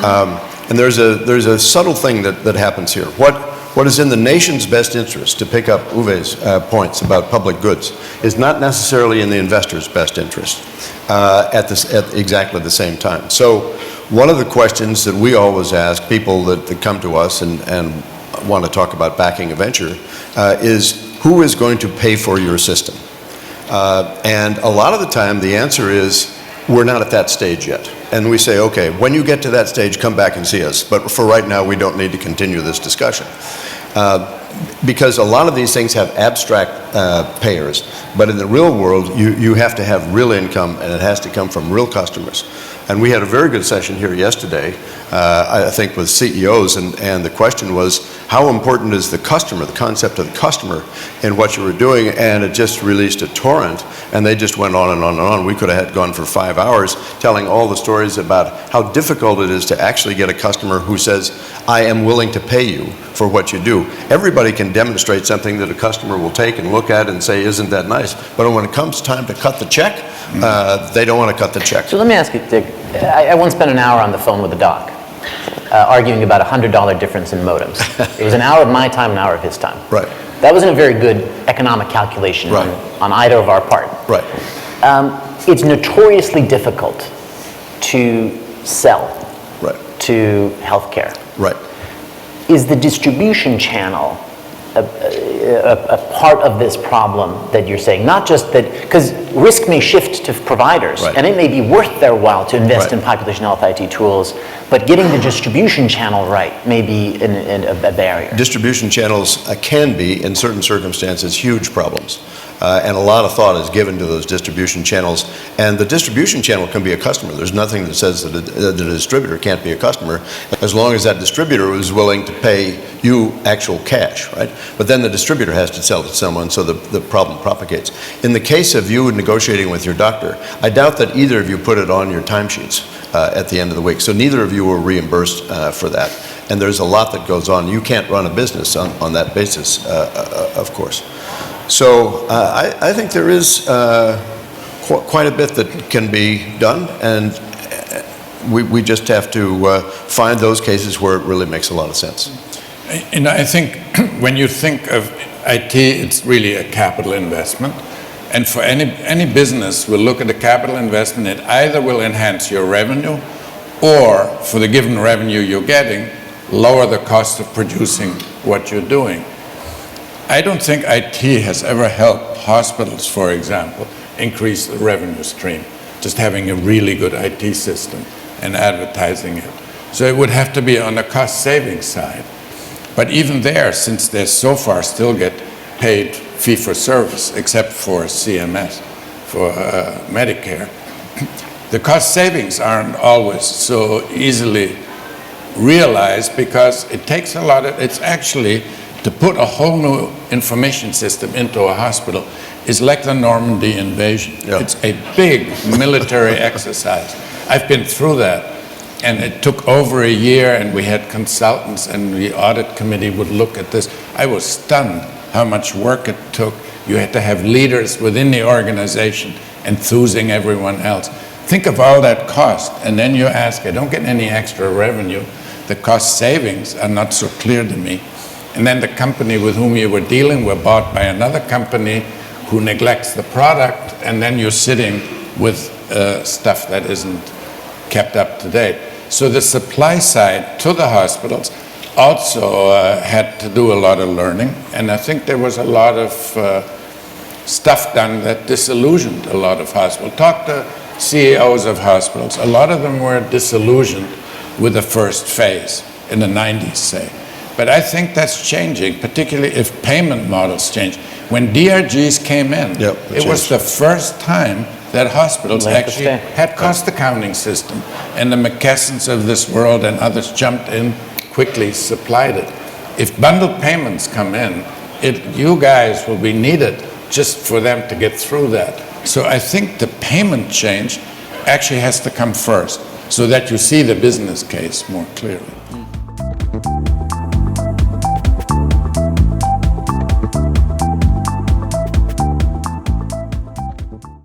And there's a subtle thing that happens here. What is in the nation's best interest, to pick up Uwe's points about public goods, is not necessarily in the investor's best interest at exactly the same time. So one of the questions that we always ask people that come to us and want to talk about backing a venture is, who is going to pay for your system? And a lot of the time the answer is, we're not at that stage yet. And we say, okay, when you get to that stage, come back and see us. But for right now, we don't need to continue this discussion. Because a lot of these things have abstract payers, but in the real world, you have to have real income, and it has to come from real customers. And we had a very good session here yesterday, I think with CEOs, and the question was, how important is the customer, the concept of the customer in what you were doing? And it just released a torrent, and they just went on and on and on. We could have gone for 5 hours telling all the stories about how difficult it is to actually get a customer who says, I am willing to pay you for what you do. Everybody can demonstrate something that a customer will take and look at and say, isn't that nice? But when it comes time to cut the check, they don't want to cut the check. So let me ask you, Dick, I once spent an hour on the phone with a doc, arguing about a $100 difference in modems. It was an hour of my time, an hour of his time. Right. That wasn't a very good economic calculation on either of our part. Right. It's notoriously difficult to sell to healthcare. Right. Is the distribution channel a part of this problem that you're saying? Not just that, because risk may shift to providers, and it may be worth their while to invest in population health IT tools, but getting the distribution channel right may be a barrier. Distribution channels can be, in certain circumstances, huge problems. And a lot of thought is given to those distribution channels. And the distribution channel can be a customer. There's nothing that says that a distributor can't be a customer, as long as that distributor is willing to pay you actual cash, right? But then the distributor has to sell to someone, so the problem propagates. In the case of you negotiating with your doctor, I doubt that either of you put it on your timesheets at the end of the week. So neither of you were reimbursed for that. And there's a lot that goes on. You can't run a business on that basis, of course. So I think there is quite a bit that can be done, and we just have to find those cases where it really makes a lot of sense. And I think when you think of IT, it's really a capital investment. And for any business will look at the capital investment, it either will enhance your revenue, or for the given revenue you're getting, lower the cost of producing what you're doing. I don't think IT has ever helped hospitals, for example, increase the revenue stream, just having a really good IT system and advertising it. So it would have to be on the cost savings side. But even there, since they so far still get paid fee for service, except for CMS, for Medicare, the cost savings aren't always so easily realized, because it takes a lot of, it's actually, to put a whole new information system into a hospital is like the Normandy invasion. It's a big military exercise. I've been through that, and it took over a year, and we had consultants, and the audit committee would look at this. I was stunned how much work it took. You had to have leaders within the organization enthusing everyone else. Think of all that cost, and then you ask, I don't get any extra revenue. The cost savings are not so clear to me. And then the company with whom you were dealing were bought by another company who neglects the product, and then you're sitting with stuff that isn't kept up to date. So the supply side to the hospitals also had to do a lot of learning, and I think there was a lot of stuff done that disillusioned a lot of hospitals. Talk to CEOs of hospitals. A lot of them were disillusioned with the first phase in the 90s, say. But I think that's changing, particularly if payment models change. When DRGs came in, it was the first time that hospitals actually had cost accounting system, and the McKessons of this world and others jumped in, quickly supplied it. If bundled payments come in, you guys will be needed just for them to get through that. So I think the payment change actually has to come first, so that you see the business case more clearly.